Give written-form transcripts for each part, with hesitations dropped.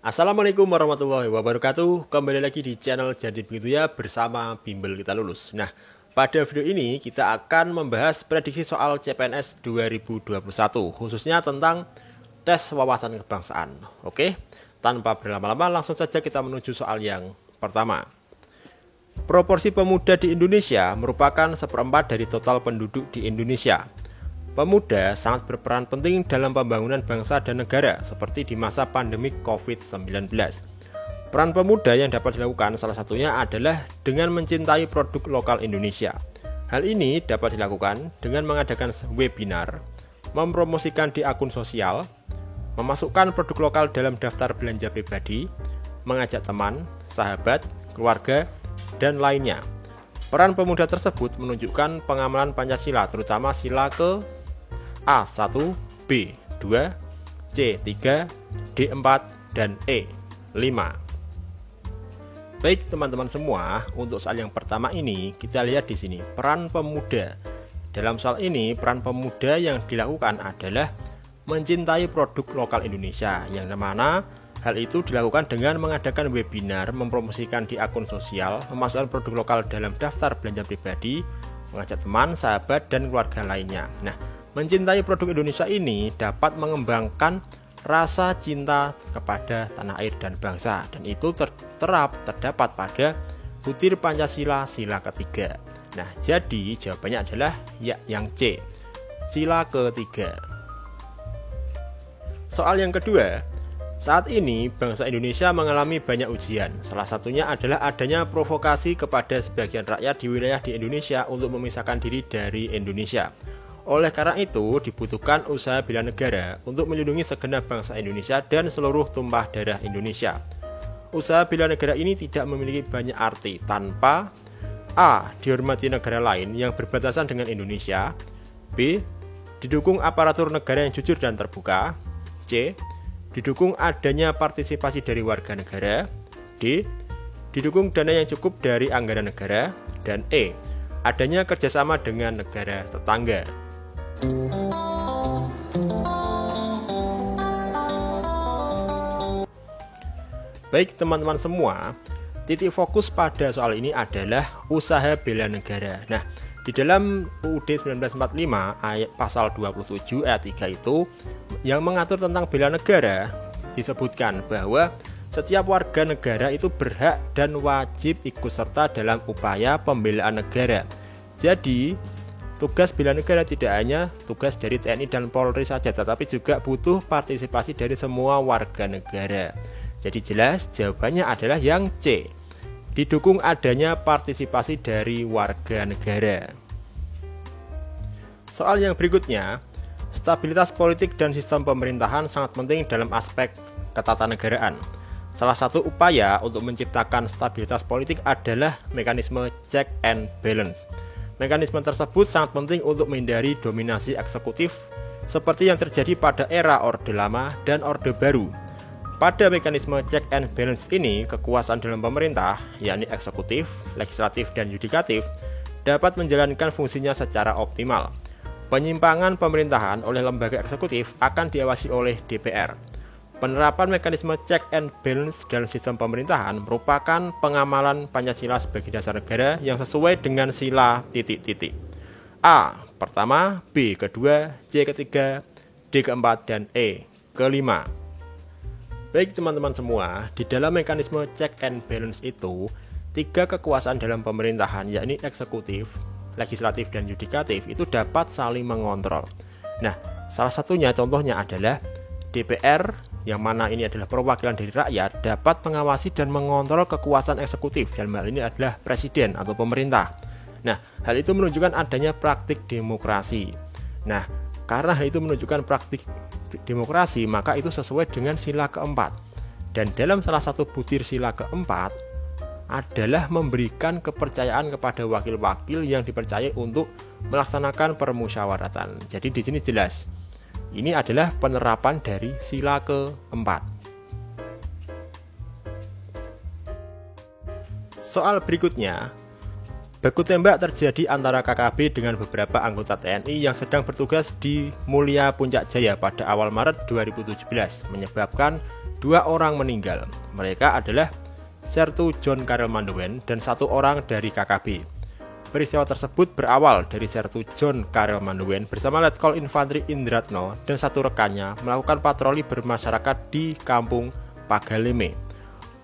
Assalamualaikum warahmatullahi wabarakatuh. Kembali lagi di channel Jadi Begitu Ya bersama Bimbel Kita Lulus. Nah, pada video ini kita akan membahas prediksi soal CPNS 2021, khususnya tentang tes wawasan kebangsaan. Oke, tanpa berlama-lama langsung saja kita menuju soal yang pertama. Proporsi pemuda di Indonesia merupakan 1/4 dari total penduduk di Indonesia. Pemuda sangat berperan penting dalam pembangunan bangsa dan negara seperti di masa pandemi COVID-19. Peran pemuda yang dapat dilakukan salah satunya adalah dengan mencintai produk lokal Indonesia. Hal ini dapat dilakukan dengan mengadakan webinar, mempromosikan di akun sosial, memasukkan produk lokal dalam daftar belanja pribadi, mengajak teman, sahabat, keluarga, dan lainnya. Peran pemuda tersebut menunjukkan pengamalan Pancasila, terutama sila ke A1, B2, C3, D4, dan E5. Baik teman-teman semua, untuk soal yang pertama ini kita lihat di sini peran pemuda. Dalam soal ini peran pemuda yang dilakukan adalah mencintai produk lokal Indonesia, yang mana hal itu dilakukan dengan mengadakan webinar, mempromosikan di akun sosial, memasukkan produk lokal dalam daftar belanja pribadi, mengajak teman, sahabat, dan keluarga lainnya. Nah, mencintai produk Indonesia ini dapat mengembangkan rasa cinta kepada tanah air dan bangsa, dan itu terdapat pada butir Pancasila sila ketiga. Nah, jadi jawabannya adalah yang C, sila ketiga. Soal yang kedua, saat ini bangsa Indonesia mengalami banyak ujian. Salah satunya adalah adanya provokasi kepada sebagian rakyat di wilayah di Indonesia untuk memisahkan diri dari Indonesia. Oleh karena itu, dibutuhkan usaha bela negara untuk melindungi segenap bangsa Indonesia dan seluruh tumpah darah Indonesia. Usaha bela negara ini tidak memiliki banyak arti tanpa A. Dihormati negara lain yang berbatasan dengan Indonesia, B. Didukung aparatur negara yang jujur dan terbuka, C. Didukung adanya partisipasi dari warga negara, D. Didukung dana yang cukup dari anggaran negara, dan E. Adanya kerjasama dengan negara tetangga. Baik teman-teman semua, titik fokus pada soal ini adalah usaha bela negara. Nah, di dalam UUD 1945 ayat pasal 27 ayat 3 itu yang mengatur tentang bela negara disebutkan bahwa setiap warga negara itu berhak dan wajib ikut serta dalam upaya pembelaan negara. Jadi, tugas bela negara tidak hanya tugas dari TNI dan Polri saja, tetapi juga butuh partisipasi dari semua warga negara. Jadi jelas jawabannya adalah yang C, didukung adanya partisipasi dari warga negara. Soal yang berikutnya, stabilitas politik dan sistem pemerintahan sangat penting dalam aspek ketatanegaraan. Salah satu upaya untuk menciptakan stabilitas politik adalah mekanisme check and balance. Mekanisme tersebut sangat penting untuk menghindari dominasi eksekutif seperti yang terjadi pada era Orde Lama dan Orde Baru. Pada mekanisme check and balance ini, kekuasaan dalam pemerintah, yakni eksekutif, legislatif, dan yudikatif, dapat menjalankan fungsinya secara optimal. Penyimpangan pemerintahan oleh lembaga eksekutif akan diawasi oleh DPR. Penerapan mekanisme check and balance dalam sistem pemerintahan merupakan pengamalan Pancasila sebagai dasar negara yang sesuai dengan sila titik-titik. A. Pertama, B. Kedua, C. Ketiga, D. Keempat, dan E. Kelima. Baik teman-teman semua, di dalam mekanisme check and balance itu, 3 kekuasaan dalam pemerintahan, yakni eksekutif, legislatif, dan yudikatif itu dapat saling mengontrol. Nah, salah satunya contohnya adalah DPR, yang mana ini adalah perwakilan dari rakyat, dapat mengawasi dan mengontrol kekuasaan eksekutif, dan hal ini adalah presiden atau pemerintah. Nah, hal itu menunjukkan adanya praktik demokrasi. Nah, karena hal itu menunjukkan praktik demokrasi, maka itu sesuai dengan sila keempat. Dan dalam salah satu butir sila keempat adalah memberikan kepercayaan kepada wakil-wakil yang dipercaya untuk melaksanakan permusyawaratan. Jadi di sini jelas, ini adalah penerapan dari sila keempat. Soal berikutnya, baku tembak terjadi antara KKB dengan beberapa anggota TNI yang sedang bertugas di Mulia Puncak Jaya pada awal Maret 2017, menyebabkan 2 orang meninggal. Mereka adalah Sertu John Karel Mandowen dan 1 orang dari KKB. Peristiwa tersebut berawal dari Sertu John Karel Mandowen bersama Letkol Infantri Indratno dan 1 rekannya melakukan patroli bermasyarakat di Kampung Pagaleme.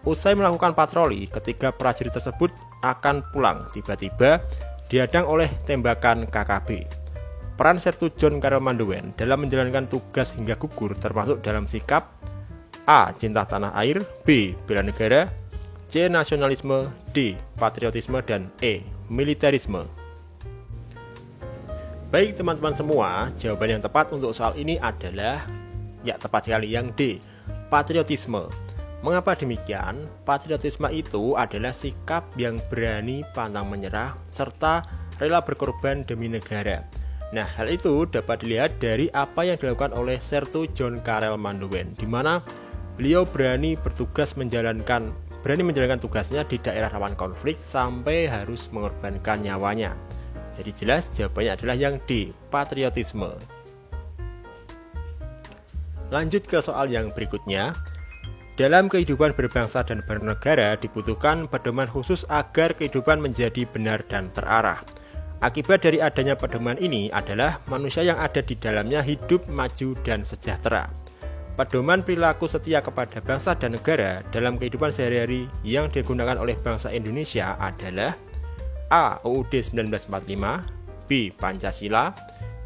Usai melakukan patroli, ketika prajurit tersebut akan pulang, tiba-tiba dihadang oleh tembakan KKB. Peran Sertu John Karel Mandowen dalam menjalankan tugas hingga gugur termasuk dalam sikap A. Cinta tanah air, B. Bela negara, C. Nasionalisme, D. Patriotisme, dan E. Militerisme. Baik teman-teman semua, jawaban yang tepat untuk soal ini adalah ya tepat sekali yang D. Patriotisme. Mengapa demikian? Patriotisme itu adalah sikap yang berani pantang menyerah serta rela berkorban demi negara. Nah, hal itu dapat dilihat dari apa yang dilakukan oleh Sertu John Karel Mandowen, di mana beliau berani menjalankan tugasnya di daerah rawan konflik sampai harus mengorbankan nyawanya. Jadi jelas jawabannya adalah yang D, patriotisme. Lanjut ke soal yang berikutnya. Dalam kehidupan berbangsa dan bernegara dibutuhkan pedoman khusus agar kehidupan menjadi benar dan terarah. Akibat dari adanya pedoman ini adalah manusia yang ada di dalamnya hidup maju dan sejahtera. Pedoman perilaku setia kepada bangsa dan negara dalam kehidupan sehari-hari yang digunakan oleh bangsa Indonesia adalah A. UUD 1945, B. Pancasila,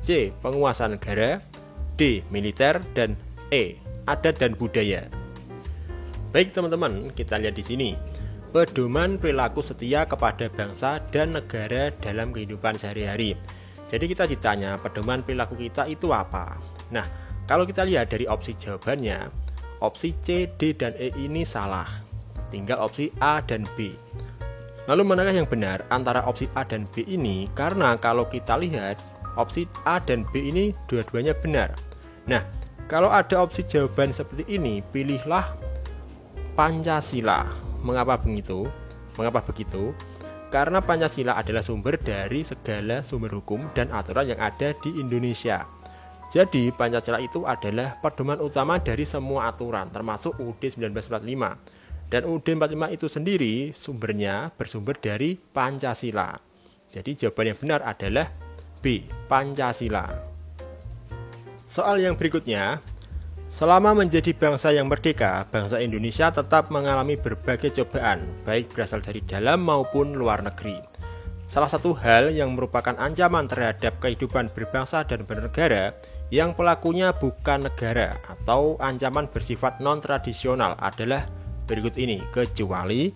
C. Penguasaan negara, D. Militer, dan E. Adat dan budaya. Baik teman-teman, kita lihat di sini. Pedoman perilaku setia kepada bangsa dan negara dalam kehidupan sehari-hari. Jadi kita ditanya pedoman perilaku kita itu apa? Nah, kalau kita lihat dari opsi jawabannya, opsi C, D, dan E ini salah. Tinggal opsi A dan B. Lalu manakah yang benar antara opsi A dan B ini? Karena kalau kita lihat opsi A dan B ini dua-duanya benar. Nah, kalau ada opsi jawaban seperti ini, pilihlah Pancasila. Mengapa begitu? Karena Pancasila adalah sumber dari segala sumber hukum dan aturan yang ada di Indonesia. Jadi Pancasila itu adalah pedoman utama dari semua aturan, termasuk UUD 1945. Dan UUD 45 itu sendiri bersumber dari Pancasila. Jadi jawaban yang benar adalah B, Pancasila. Soal yang berikutnya. Selama menjadi bangsa yang merdeka, bangsa Indonesia tetap mengalami berbagai cobaan, baik berasal dari dalam maupun luar negeri. Salah satu hal yang merupakan ancaman terhadap kehidupan berbangsa dan bernegara yang pelakunya bukan negara atau ancaman bersifat non-tradisional adalah berikut ini, kecuali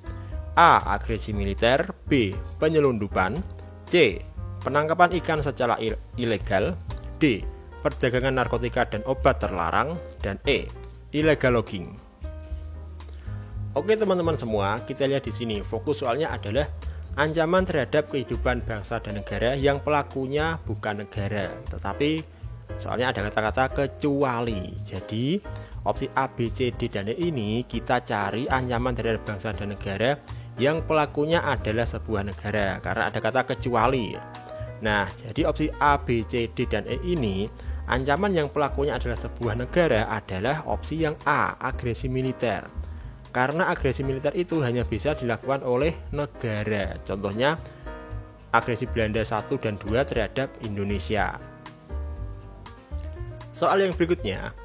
A. Agresi militer, B. Penyelundupan, C. Penangkapan ikan secara ilegal, D. Perdagangan narkotika dan obat terlarang, dan E. Illegal logging. Oke teman-teman semua, kita lihat di sini. Fokus soalnya adalah ancaman terhadap kehidupan bangsa dan negara yang pelakunya bukan negara, tetapi soalnya ada kata-kata kecuali. Jadi opsi A, B, C, D, dan E ini kita cari ancaman terhadap bangsa dan negara yang pelakunya adalah sebuah negara, karena ada kata kecuali. Nah, jadi opsi A, B, C, D, dan E ini ancaman yang pelakunya adalah sebuah negara adalah opsi yang A, agresi militer. Karena agresi militer itu hanya bisa dilakukan oleh negara. Contohnya agresi Belanda 1 dan 2 terhadap Indonesia. Soal yang berikutnya,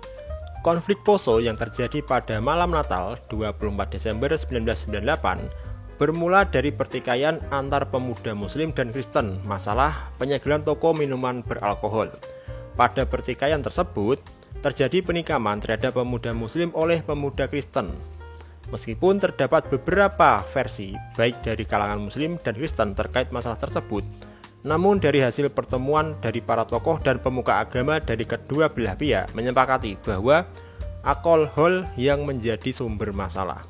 konflik Poso yang terjadi pada malam Natal 24 Desember 1998 bermula dari pertikaian antar pemuda Muslim dan Kristen masalah penyegelan toko minuman beralkohol. Pada pertikaian tersebut, terjadi penikaman terhadap pemuda Muslim oleh pemuda Kristen. Meskipun terdapat beberapa versi, baik dari kalangan Muslim dan Kristen terkait masalah tersebut, namun dari hasil pertemuan dari para tokoh dan pemuka agama dari kedua belah pihak menyepakati bahwa alkohol yang menjadi sumber masalah.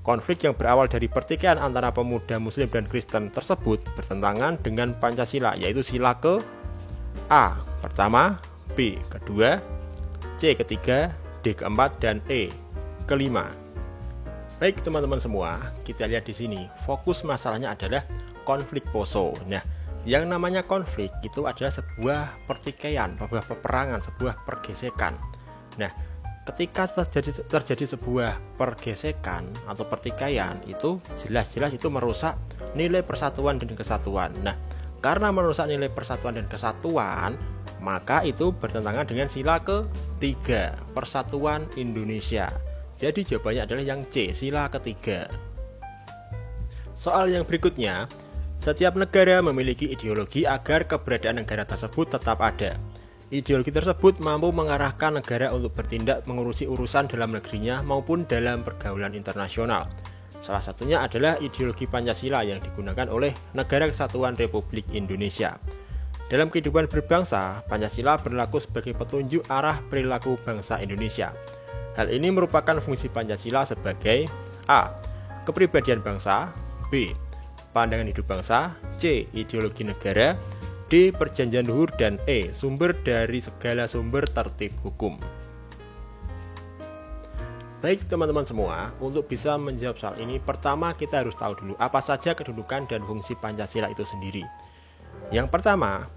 Konflik yang berawal dari pertikaian antara pemuda Muslim dan Kristen tersebut bertentangan dengan Pancasila, yaitu sila ke A pertama, B kedua, C ketiga, D keempat, dan E kelima. Baik teman-teman semua, kita lihat di sini. Fokus masalahnya adalah konflik Poso. Nah, yang namanya konflik itu adalah sebuah pertikaian, sebuah peperangan, sebuah pergesekan. Nah, ketika terjadi sebuah pergesekan atau pertikaian, itu jelas-jelas itu merusak nilai persatuan dan kesatuan. Nah, karena merusak nilai persatuan dan kesatuan, maka itu bertentangan dengan sila ketiga, Persatuan Indonesia. Jadi jawabannya adalah yang C, sila ketiga. Soal yang berikutnya, setiap negara memiliki ideologi agar keberadaan negara tersebut tetap ada. Ideologi tersebut mampu mengarahkan negara untuk bertindak mengurusi urusan dalam negerinya maupun dalam pergaulan internasional. Salah satunya adalah ideologi Pancasila yang digunakan oleh Negara Kesatuan Republik Indonesia. Dalam kehidupan berbangsa, Pancasila berlaku sebagai petunjuk arah perilaku bangsa Indonesia. Hal ini merupakan fungsi Pancasila sebagai A. Kepribadian bangsa, B. Pandangan hidup bangsa, C. Ideologi negara, D. Perjanjian luhur, dan E. Sumber dari segala sumber tertib hukum. Baik teman-teman semua, untuk bisa menjawab soal ini, pertama kita harus tahu dulu apa saja kedudukan dan fungsi Pancasila itu sendiri. Yang pertama,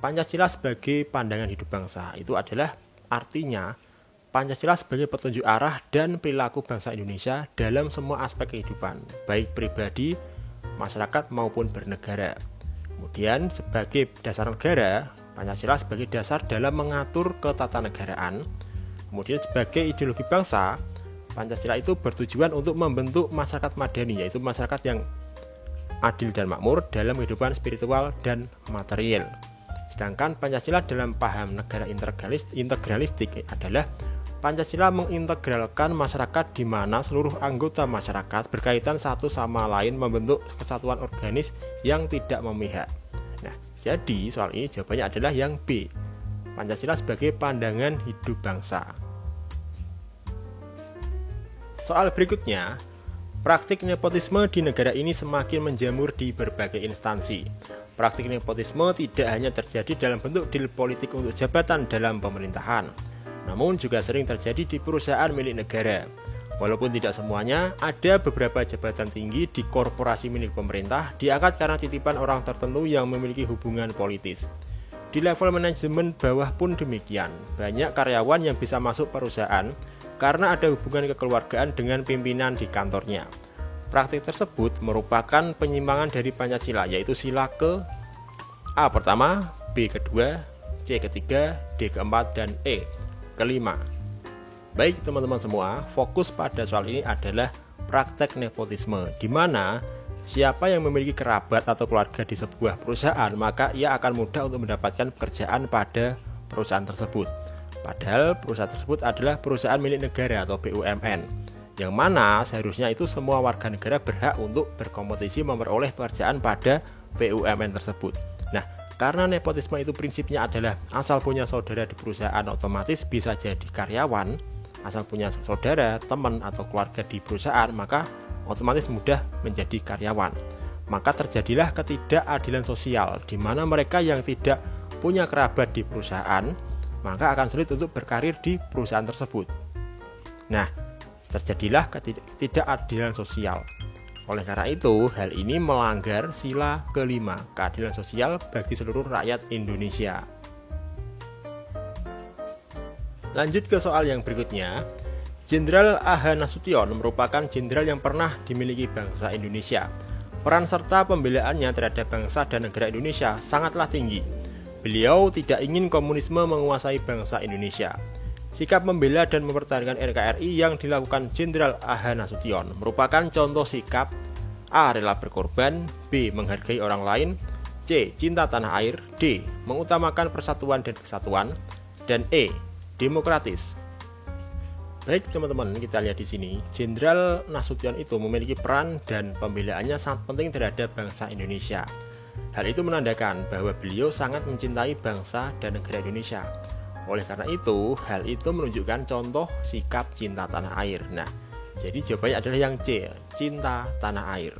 Pancasila sebagai pandangan hidup bangsa itu adalah artinya Pancasila sebagai petunjuk arah dan perilaku bangsa Indonesia dalam semua aspek kehidupan, baik pribadi, masyarakat maupun bernegara. Kemudian sebagai dasar negara, Pancasila sebagai dasar dalam mengatur ketatanegaraan. Kemudian sebagai ideologi bangsa, Pancasila itu bertujuan untuk membentuk masyarakat madani, yaitu masyarakat yang adil dan makmur dalam kehidupan spiritual dan material. Sedangkan Pancasila dalam paham negara integralistik adalah Pancasila mengintegralkan masyarakat di mana seluruh anggota masyarakat berkaitan satu sama lain membentuk kesatuan organis yang tidak memihak. Nah, jadi soal ini jawabannya adalah yang B. Pancasila sebagai pandangan hidup bangsa. Soal berikutnya, praktik nepotisme di negara ini semakin menjamur di berbagai instansi. Praktik nepotisme tidak hanya terjadi dalam bentuk deal politik untuk jabatan dalam pemerintahan, namun juga sering terjadi di perusahaan milik negara. Walaupun tidak semuanya, ada beberapa jabatan tinggi di korporasi milik pemerintah diangkat karena titipan orang tertentu yang memiliki hubungan politis. Di level manajemen bawah pun demikian. Banyak karyawan yang bisa masuk perusahaan karena ada hubungan kekeluargaan dengan pimpinan di kantornya. Praktik tersebut merupakan penyimpangan dari Pancasila, yaitu sila ke A pertama, B kedua, C ketiga, D keempat, dan E kelima. Baik teman-teman semua, fokus pada soal ini adalah praktek nepotisme, di mana siapa yang memiliki kerabat atau keluarga di sebuah perusahaan, maka ia akan mudah untuk mendapatkan pekerjaan pada perusahaan tersebut. Padahal perusahaan tersebut adalah perusahaan milik negara atau BUMN, yang mana seharusnya itu semua warga negara berhak untuk berkompetisi memperoleh pekerjaan pada BUMN tersebut. Nah, karena nepotisme itu prinsipnya adalah asal punya saudara di perusahaan otomatis bisa jadi karyawan, asal punya saudara, teman, atau keluarga di perusahaan maka otomatis mudah menjadi karyawan. Maka terjadilah ketidakadilan sosial, di mana mereka yang tidak punya kerabat di perusahaan maka akan sulit untuk berkarir di perusahaan tersebut. Nah, terjadilah ketidakadilan sosial. Oleh karena itu, hal ini melanggar sila kelima, keadilan sosial bagi seluruh rakyat Indonesia. Lanjut ke soal yang berikutnya. Jenderal A.H. Nasution merupakan jenderal yang pernah dimiliki bangsa Indonesia. Peran serta pembelaannya terhadap bangsa dan negara Indonesia sangatlah tinggi. Beliau tidak ingin komunisme menguasai bangsa Indonesia. Sikap membela dan mempertahankan NKRI yang dilakukan Jenderal A.H. Nasution merupakan contoh sikap A. Rela berkorban, B. Menghargai orang lain, C. Cinta tanah air, D. Mengutamakan persatuan dan kesatuan, dan E. Demokratis. Baik teman-teman, kita lihat di sini, Jenderal Nasution itu memiliki peran dan pembelaannya sangat penting terhadap bangsa Indonesia. Hal itu menandakan bahwa beliau sangat mencintai bangsa dan negara Indonesia. Oleh karena itu, hal itu menunjukkan contoh sikap cinta tanah air. Nah, jadi jawabannya adalah yang C, cinta tanah air.